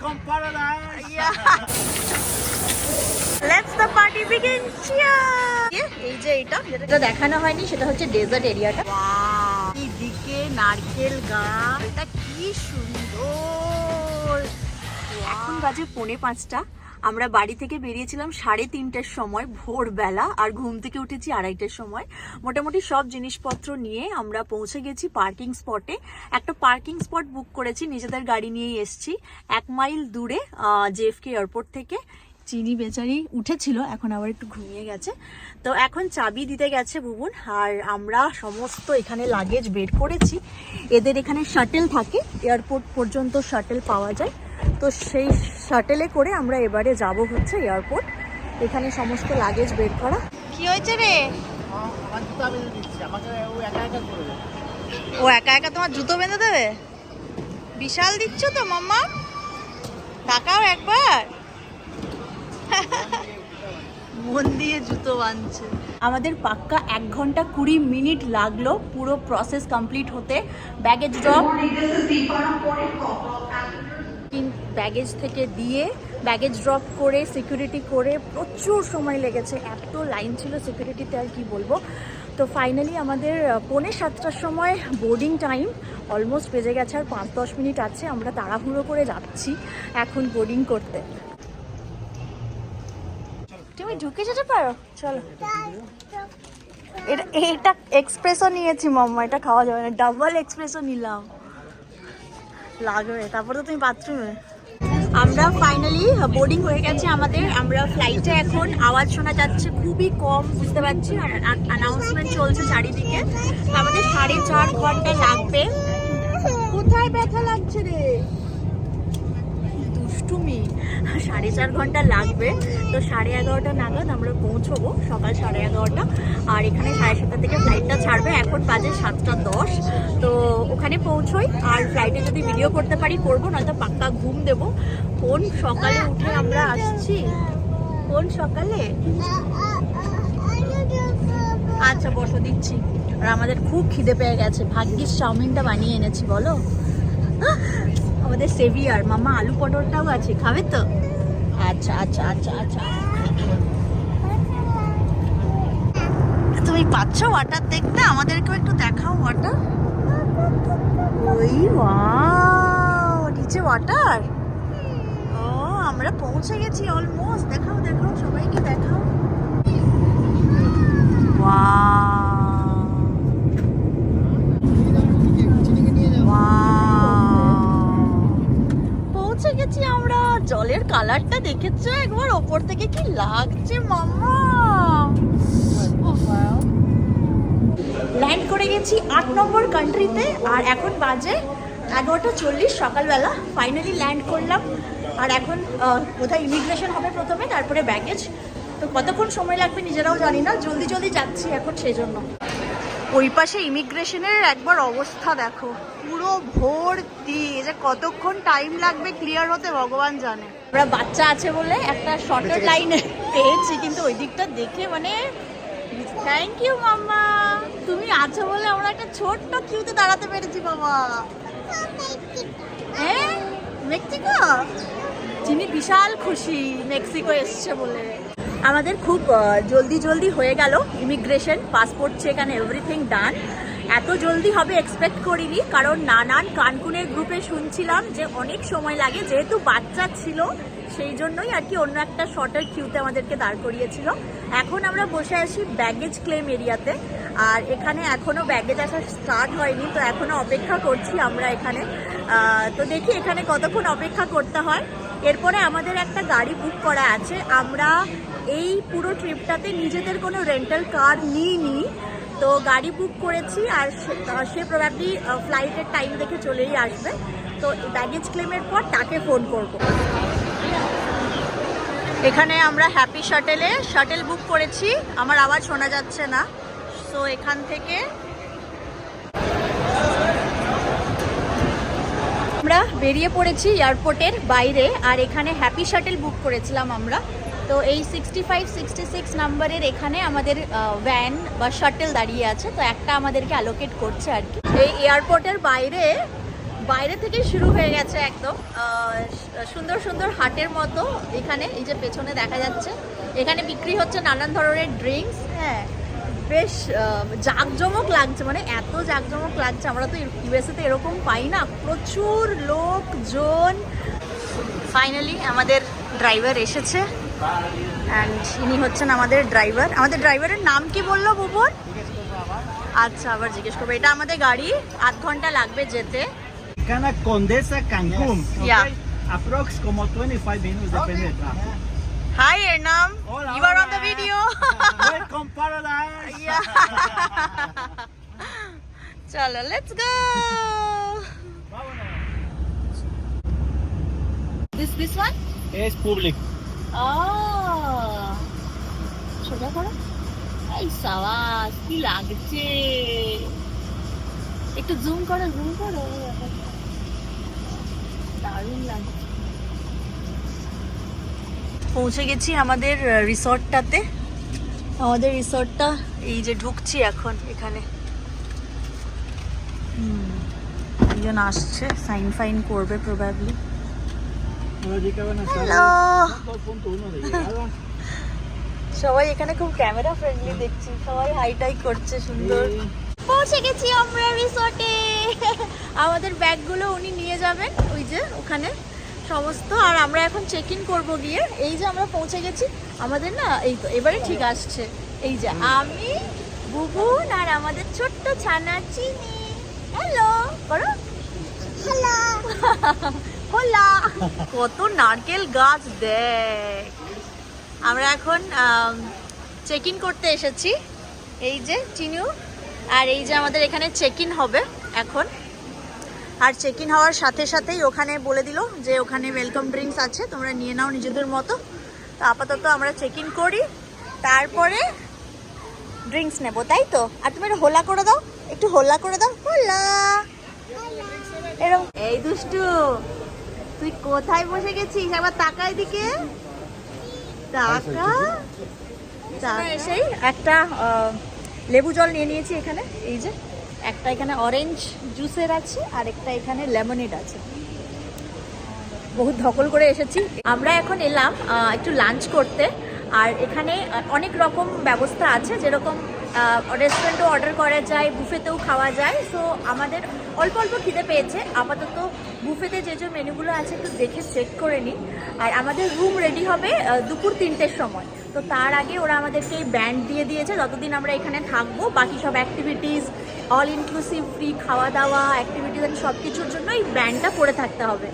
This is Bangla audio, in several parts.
Welcome paradise. Let's the party begin. Cheers. এই যে যেটা দেখানো হয়নি সেটা হচ্ছে ডেজার্ট এরিয়াটা। এইদিকে নারকেল গাছ, এটা কি সুন্দর। এখন বাজে 4:45। আমরা বাড়ি থেকে বেরিয়েছিলাম 3:30টার সময় ভোরবেলা, আর ঘুম থেকে উঠেছি 2:30টার সময়। মোটামুটি সব জিনিসপত্র নিয়ে আমরা পৌঁছে গেছি পার্কিং স্পটে। একটা পার্কিং স্পট বুক করেছি, নিজেদের গাড়ি নিয়েই এসছি 1 মাইল দূরে জেএফকে এয়ারপোর্ট থেকে। চিনি বেচারি উঠেছিল, এখন আবার একটু ঘুমিয়ে গেছে। তো এখন চাবি দিতে গেছে বুবুন, আর আমরা সমস্ত এখানে লাগেজ বের করেছি। এদের এখানে শাটেল থাকে, এয়ারপোর্ট পর্যন্ত শাটেল পাওয়া যায়। তো সেই শাটেলে করে আমরা এবারে যাব হচ্ছে এয়ারপোর্ট। এখানে সমস্ত লাগেজ বের করা। কি হয়েছে রে? ও একা একা তোমার জুতো বেঁধে দেবে? বিশাল দিচ্ছ তো মাম্মা, তাকাও একবার। মন দিয়ে জুতো বাঁধছে। আমাদের পাক্কা 1 ঘন্টা 20 মিনিট লাগলো পুরো প্রসেস কমপ্লিট হতে। ব্যাগেজ ড্রপ, ব্যাগেজ থেকে দিয়ে ব্যাগেজ ড্রপ করে সিকিউরিটি করে প্রচুর সময় লেগেছে। এত লাইন ছিল সিকিউরিটিতে, আর কি বলবো। তো ফাইনালি আমাদের 6:45টার সময় বোর্ডিং টাইম অলমোস্ট বেজে গেছে, আর 5-10 মিনিট আছে। আমরা তাড়াহুড়ো করে যাচ্ছি এখন বোর্ডিং করতে। তুমি ঢুকে যেতে পারো, চলো। এটা এক্সপ্রেসও নিয়েছি মাম্মা, এটা খাওয়া যাবে না, ডাবল এক্সপ্রেসও নিলাম, লাগবে। তারপর তো তুমি বাথরুমে। আমরা ফাইনালি বোর্ডিং হয়ে গেছে আমাদের। আমরা ফ্লাইটে এখন আওয়াজ শোনা যাচ্ছে খুবই কম, বুঝতে পারছি। অ্যানাউন্সমেন্ট চলছে চারিদিকে। আমাদের 4.5 ঘন্টা লাগবে। কোথায় ব্যথা লাগছে রে? দুষ্টুমি। 4.5 ঘন্টা লাগবে। তো 11:30 নাগাদ আমরা পৌঁছবো, সকাল 11:30। আর এখানে 7:30 থেকে ফ্লাইটটা ছাড়বে। এখন বাজে 7:10। তো ওখানে পৌঁছোই, আর ফ্লাইটে যদি ভিডিও করতে পারি করবো, নয়তো পাক্কা ঘুম দেবো। কোন সকালে উঠে আমরা আসছি, কোন সকালে। আচ্ছা বসো, দিচ্ছি। আর আমাদের খুব খিদে পেয়ে গেছে, ভাগ্যিস চাউমিনটা বানিয়ে এনেছি। বলো, আমাদের সেভিয়ার মামা আলু পটলটাও আছে, খাবে তো? আচ্ছা আচ্ছা আচ্ছা আচ্ছা। তুমি পাচ্ছ ওয়াটার দেখতে? আমাদেরকেও একটু দেখাও ওয়াটার। ওই ওয়াও, নিচে ওয়াটার। ও, আমরা পৌঁছে গেছি অলমোস্ট। দেখাও দেখাও, সবাইকে দেখাও। পৌঁছে গেছি আমরা। জলের কালারটা দেখেছো একবার? ওপর থেকে কি লাগছে মাম্মা। ল্যান্ড করে গেছি 8 নম্বর কান্ট্রিতে, আর এখন বাজে 11:40 সকালবেলা। ফাইনালি ল্যান্ড করলাম। আর এখন কোথায় ইমিগ্রেশন হবে প্রথমে, তারপরে ব্যাগেজ। তো কতক্ষণ সময় লাগবে নিজেরাও জানি না, জলদি জলদি যাচ্ছি এখন সেই জন্য। ওই পাশে ইমিগ্রেশনের একবার অবস্থা দেখো, পুরো ভর্তি। যে কতক্ষণ টাইম লাগবে ক্লিয়ার হতে ভগবান জানে। আমরা বাচ্চা আছে বলে একটা শর্টার লাইনে পেয়েছি, কিন্তু ওই দিকটা দেখে মানে থ্যাংক ইউ মাম্মা, তুমি আছো বলে আমরা একটা ছোট্ট কিউতে দাঁড়াতে পেরেছি বাবা। হ্যাঁ, মেক্সিকো। চিনি বিশাল খুশি মেক্সিকো এসছে বলে। আমাদের খুব জলদি জলদি হয়ে গেল immigration, passport check and everything done. এত জলদি হবে এক্সপেক্ট করিনি, কারণ নানান কানকুনের গ্রুপে শুনছিলাম যে অনেক সময় লাগে। যেহেতু বাচ্চা ছিল সেই জন্যই আর কি অন্য একটা শর্টার কিউতে আমাদেরকে দাঁড় করিয়েছিল। এখন আমরা বসে আছি ব্যাগেজ ক্লেম এরিয়াতে, আর এখানে এখনও ব্যাগেজ আসা স্টার্ট হয়নি। তো এখনও অপেক্ষা করছি আমরা এখানে। তো দেখি এখানে কতক্ষণ অপেক্ষা করতে হয়। এরপরে আমাদের একটা গাড়ি বুক করা আছে। আমরা এই পুরো ট্রিপটাতে নিজেদের কোনো রেন্টাল কার নিইনি, তো গাড়ি বুক করেছি। আর সে প্রবাবলি ফ্লাইটের টাইম দেখে চলেই আসবে। তো ব্যাগেজ ক্লেমের পর তাকে ফোন করব। এখানে আমরা হ্যাপি শাটেল বুক করেছি। আমার আওয়াজ শোনা যাচ্ছে না। সো এখান থেকে আমরা বেরিয়ে পড়েছি এয়ারপোর্টের বাইরে। আর এখানে হ্যাপি শাটেল বুক করেছিলাম আমরা। তো এই 65-66 নাম্বারের এখানে আমাদের ভ্যান বা শাটেল দাঁড়িয়ে আছে। তো একটা আমাদেরকে অ্যালোকেট করছে আর কি। এই এয়ারপোর্টের বাইরে বাইরে থেকে শুরু হয়ে গেছে একদম সুন্দর সুন্দর হাটের মতো। এখানে এই যে পেছনে দেখা যাচ্ছে, এখানে বিক্রি হচ্ছে নানান ধরনের ড্রিঙ্কস। হ্যাঁ, বেশ জাঁকজমক লাগছে, মানে এত জাঁকজমক লাগছে। আমরা তো ইউএসএতে এরকম পাই না, প্রচুর লোকজন। ফাইনালি আমাদের ড্রাইভার এসেছে অ্যান্ড ইনি হচ্ছেন আমাদের ড্রাইভার। আমাদের ড্রাইভারের নাম কি বললো বুবুন? আচ্ছা, আবার জিজ্ঞেস করবো। এটা আমাদের গাড়ি, 8 ঘন্টা লাগবে যেতে। Cana Condesa Cancún. Yes. Yeah. Okay? Approx como 25 minutes depende del tráfico. Hi Ernam, Hola, you are hola. on the video. Welcome paradise. Yeah. Chalo, let's go. This one? Es public. Oh. সোজা করো। এই সাবাস, কি লাগছে। একটু জুম করো, জুম করো। দারুণ লাগছে। পৌঁছে গেছি আমাদের রিসর্টটাতে। আমাদের রিসর্টটা এই যে ঢুকছি এখন এখানে। একজন আসছে, সাইন ফাইন করবে প্রবাবলি। হ্যালো, সবাই এখানে খুব ক্যামেরা ফ্রেন্ডলি দেখছি, সবাই হাইটাই করছে সুন্দর। পৌঁছে গেছি আমরা রিসর্টে। আমাদের ব্যাগগুলো উনি নিয়ে যাবেন ওই যে ওখানে সমস্ত, আর আমরা এখন চেক ইন করবো গিয়ে। এই যে আমরা পৌঁছে গেছি, আমাদের না এই তো এবারে ঠিক আসছে। এই যে আমি, বুবুন আর আমাদের ছোট্ট ছানা চিনি। হ্যালো করো, হ্যালো হোলা। কত নারকেল গাছ দেখ। আমরা এখন চেক ইন করতে এসেছি। এই যে চিনু, আর এই যে আমাদের এখানে চেক ইন হবে এখন। আর চেক ইন হওয়ার সাথে সাথেই ওখানে বলে দিল যে ওখানে ওয়েলকাম ড্রিঙ্কস আছে, তোমরা নিয়ে নাও নিজেদের মতো। তো আপাতত আমরা চেক ইন করি, তারপরে ড্রিঙ্কস নেবো, তাই তো? আর তুমি একটু হোলা করে দাও, একটু হোলা করে দাও। হোলা এরকম। এই দুষ্টু, তুই কোথায় বসে গেছিস? একবার তাকা এদিকে, তাকা। সেই একটা লেবু জল নিয়ে নিয়েছি এখানে। এই যে একটা এখানে অরেঞ্জ জুসের আছে, আর একটা এখানে লেমনেড আছে। বহুত ধকল করে এসেছি। আমরা এখন এলাম একটু লাঞ্চ করতে। আর এখানে অনেক রকম ব্যবস্থা আছে, যেরকম রেস্টুরেন্টও অর্ডার করা যায়, বুফেতেও খাওয়া যায়। সো আমাদের অল্প অল্প খিদে পেয়েছে, আপাতত বুফেতে যে যে মেনুগুলো আছে একটু দেখে চেক করে নিই। আর আমাদের রুম রেডি হবে দুপুর 3টের সময়। তো তার আগে ওরা আমাদেরকে ব্যান্ড দিয়ে দিয়েছে, যতদিন আমরা এখানে থাকবো বাকি সব অ্যাক্টিভিটিস অল ইনক্লুসিভ, ফ্রি খাওয়া দাওয়া, অ্যাক্টিভিটিস এন্ড সব কিছুর জন্য এই ব্যান্ডটা পরে থাকতে হবে।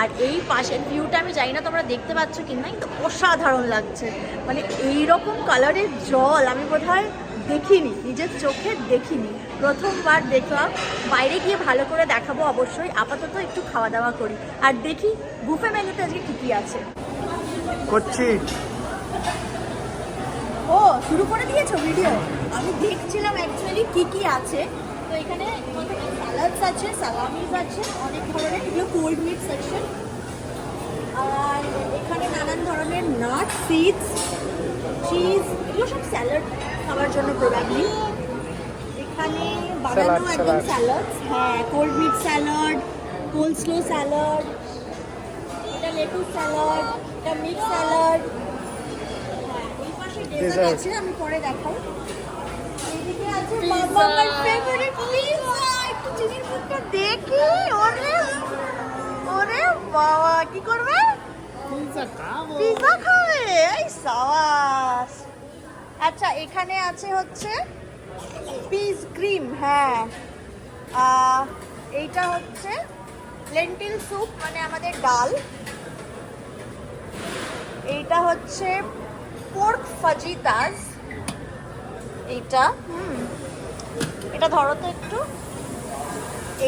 আর এই পাশের ভিউটা আমি জানি না তোমরা দেখতে পাচ্ছ কিনা, কিন্তু অসাধারণ লাগছে। মানে এইরকম কালারের জল আমি বোধহয় দেখিনি, নিজের চোখে দেখিনি, প্রথমবার দেখলাম। বাইরে গিয়ে ভালো করে দেখাবো অবশ্যই। আপাতত একটু খাওয়া দাওয়া করি আর দেখি বুফে মেনুতে আজকে কী কী আছে। করছি। ও শুরু করে দিয়েছো ভিডিও? আমি দেখছিলাম অ্যাকচুয়ালি কি কি আছে। তো এখানে প্রথমে স্যালাডস আছে, সালামিস আছে অনেক ধরনের, এগুলো কোল্ড মিট সেকশন। আর এখানে নানান ধরনের নাট, সিডস, চিজ, এগুলো সব স্যালাড খাওয়ার জন্য প্রোবাবলি। এখানে বানানো একদম স্যালাড। হ্যাঁ, cold meat salad, cold slaw salad, এটা লেটুস স্যালাড, এটা মিক্স স্যালাড। ডেজার্ট আছে, আমি পরে দেখাই। এইদিকে আছে মামার ফেভারিট পিৎজা। একটু চিনির মুখটা দেখি। ওরে ওরে বাবা, কি করবে? পিৎজা খাবে? এই সাবাস। আচ্ছা, এখানে আছে হচ্ছে পিস ক্রিম। হ্যাঁ, এইটা হচ্ছে লেন্টিল স্যুপ, মানে আমাদের ডাল। এইটা হচ্ছে পোর্ক ফাজিতাস। এটা এটা ধরো তো একটু।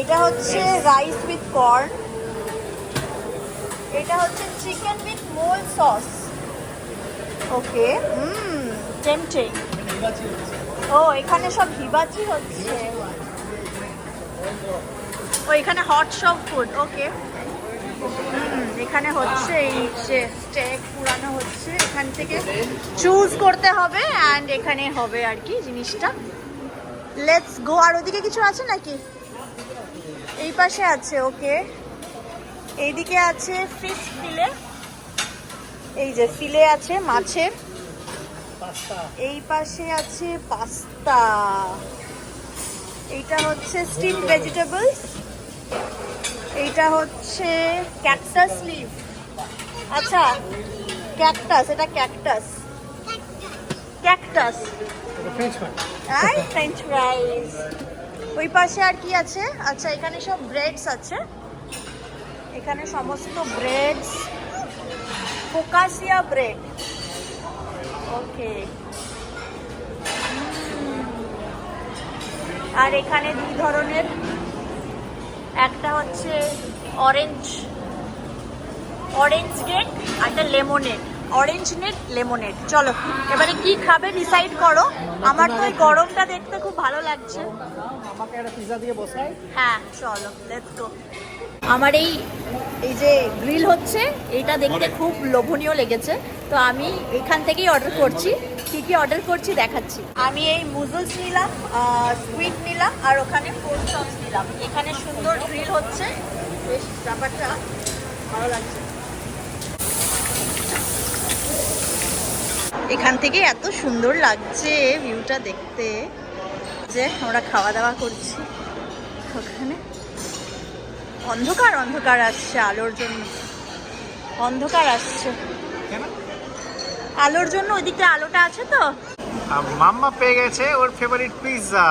এটা হচ্ছে রাইস উইথ কর্ন। এটা হচ্ছে chicken with mole sauce. Okay, tempting. ও এখানে সব হিবাচি হচ্ছে। ও এখানে হট সব ফুড। ওকে, এখানে হচ্ছে এই যে স্টেক পুরানো হচ্ছে, এখান থেকে চুজ করতে হবে অ্যান্ড এখানে হবে আর কি জিনিসটা। Let's go. আর ওদিকে কিছু আছে নাকি? এই পাশে আছে, ওকে। এইদিকে আছে ফিশ ফিলে, এই যে ফিলে আছে মাছের। এই পাশে আছে পাস্তা, এইটা হচ্ছে স্টিম ভেজিটেবলস, এইটা হচ্ছে ক্যাকটাস লিভ। আচ্ছা ক্যাকটাস, এটা ক্যাকটাস, ক্যাকটাস আর ফ্রেঞ্চ ফ্রাইজ। ওই পাশে আর কি আছে? আচ্ছা এখানে সব ব্রেডস আছে, এখানে সমস্ত ব্রেডস, ফোকাসিয়া ব্রেড, ওকে। আর এখানে দুই ধরনের, একটা হচ্ছে অরেঞ্জ কেক আর একটা লেমনেড, অরেঞ্জ নেট লেমনেড। চলো এবারে কি খাবে ডিসাইড করো। আমার তো এই গরমটা দেখতে খুব ভালো লাগছে। আমাকে একটা পিৎজা দিয়ে বসাই। হ্যাঁ চলো লেটস গো। আমার এই যে গ্রিল হচ্ছে, এটা দেখতে খুব লোভনীয় লেগেছে, তো আমি এখান থেকেই অর্ডার করছি। কি কি অর্ডার করছি দেখাচ্ছি। আমি এই মুজলস নিলাম, স্কুইড নিলাম, আর ওখানে পোর্ক চপস নিলাম। এখানে সুন্দর গ্রিল হচ্ছে, বেশ ব্যাপারটা ভালো লাগছে। এখান থেকে এত সুন্দর লাগছে ভিউটা দেখতে, যে আমরা খাওয়া দাওয়া করছি। ওখানে অন্ধকার অন্ধকার আসছে, আলোর জন্য অন্ধকার আসছে, আলোর জন্য। ওইদিকে আলোটা আছে তো। মাম্মা পেয়ে গেছে ওর ফেভারিট পিৎজা।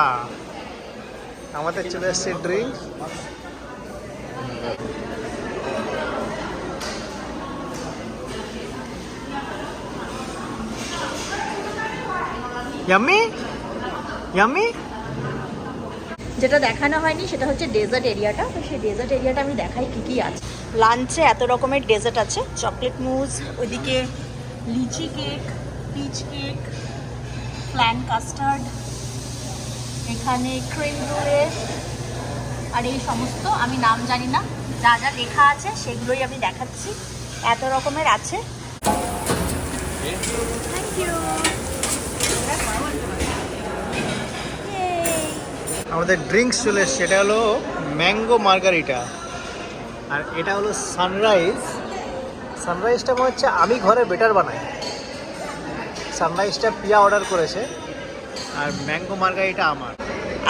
আমাদের চলে আসছে ড্রিঙ্ক। Yummy yummy. যেটা দেখানো হয়নি সেটা হচ্ছে ডেজার্ট এরিয়াটা। তো সেই ডেজার্ট এরিয়াটা আমি দেখাই কি কি আছে। লাঞ্চে এত রকমের ডেজার্ট আছে, চকলেট মুজ, ওইদিকে lychee cake, peach cake, flan custard, এখানে ক্রিম ব্রুলে, আর এই সমস্ত আমি নাম জানি না, যা যা লেখা আছে সেগুলোই আমি দেখাচ্ছি। এত রকমের আছে। Thank you. আমাদের ড্রিঙ্কস চলে এসছে, এটা হলো ম্যাঙ্গো মার্গারিটা, আর এটা হলো সানরাইজ। সানরাইজটা মনে হচ্ছে আমি ঘরে বেটার বানাই। সানরাইজটা পিয়া অর্ডার করেছে, আর ম্যাঙ্গো মার্গারিটা আমার।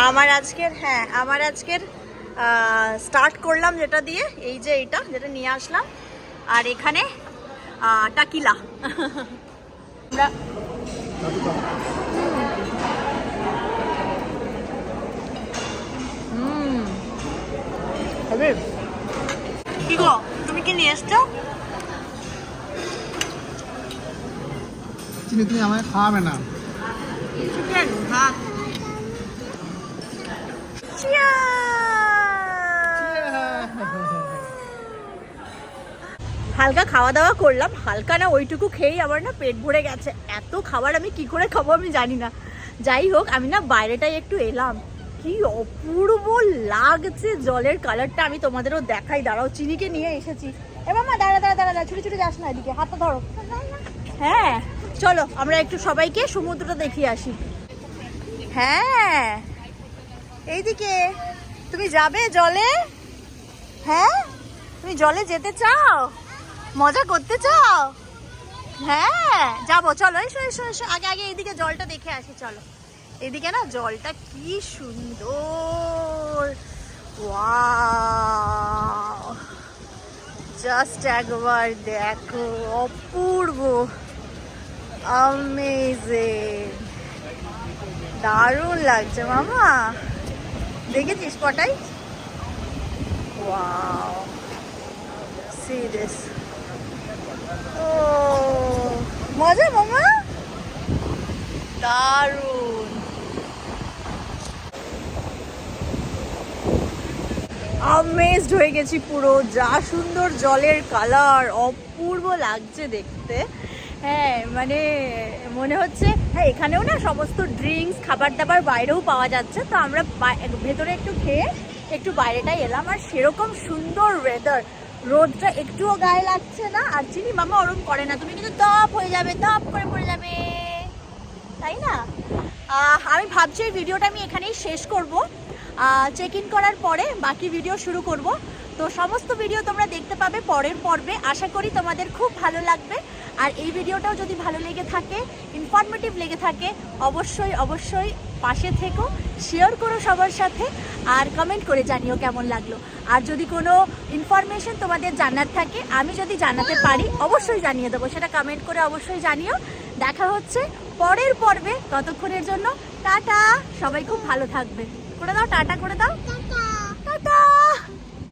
আমার আজকের স্টার্ট করলাম যেটা দিয়ে, এই যে এইটা যেটা নিয়ে আসলাম, আর এখানে টাকিলা। আমরা কি গো, তুমি কি নিয়ে এসছো? চিনি তুমি আমায় খাওয়াবে না। চিকেন ভাত। হালকা খাওয়া দাওয়া করলাম, হালকা না ওইটুকু খেয়েই আমার না পেট ভরে গেছে। এত খাবার আমি কি করে খাবো আমি জানি না। যাই হোক, আমি না বাইরেটাই একটু এলাম, কি অপূর্ব লাগছে জলের কালারটা। আমি তোমাদেরও দেখাই, দাঁড়াও, চিনিকে নিয়ে এসেছি। এ মামা দাঁড়া দাঁড়া দাঁড়া, ছুটে ছুটে যাস না, এদিকে হাতটা ধরো। হ্যাঁ চলো আমরা একটু সবাইকে সমুদ্রটা দেখিয়ে আসি। হ্যাঁ এইদিকে। তুমি যাবে জলে? হ্যাঁ তুমি জলে যেতে চাও, মজা করতে চাও? হ্যাঁ যাবো, চলো এসো এসো এসো। আগে আগে এইদিকে জলটা দেখে আসি, চলো। এদিকে না জলটা কি সুন্দর, ওয়াও, জাস্ট একবার দেখো, অপূর্ব, অ্যামেজিং, দারুণ লাগছে মামা। দেখেছিস পটাই? Wow, see this. ও মজা মামা, দারুণ। আমেজড হয়ে গেছি পুরো, যা সুন্দর জলের কালার, অপূর্ব লাগছে দেখতে। হ্যাঁ মানে মনে হচ্ছে, হ্যাঁ এখানেও না সমস্ত ড্রিঙ্কস, খাবার দাবার বাইরেও পাওয়া যাচ্ছে। তো আমরা ভেতরে একটু খেয়ে একটু বাইরেটাই এলাম, আর সেরকম সুন্দর ওয়েদার, রোদটা একটুও গায়ে লাগছে না। আর চিনি মামা ওরম করে না, তুমি কিন্তু টপ হয়ে যাবে, টপ করে পড়ে যাবে, তাই না? আমি ভাবছি এই ভিডিওটা আমি এখানেই শেষ করব। চেক ইন করার পরে বাকি ভিডিও শুরু করব। তো সমস্ত ভিডিও তোমরা দেখতে পাবে পরের পর্বে। আশা করি তোমাদের খুব ভালো লাগবে। আর এই ভিডিওটাও যদি ভালো লেগে থাকে, ইনফরমেটিভ লেগে থাকে, অবশ্যই অবশ্যই পাশে থেকো, শেয়ার করো সবার সাথে, আর কমেন্ট করে জানিও কেমন লাগলো। আর যদি কোনো ইনফরমেশন তোমাদের জানার থাকে, আমি যদি জানাতে পারি অবশ্যই জানিয়ে দেবো, সেটা কমেন্ট করে অবশ্যই জানিও। দেখা হচ্ছে পরের পর্বে, ততক্ষণের জন্য টাটা। সবাই খুব ভালো থাকবে। করে দাও, টাটা করে দাও।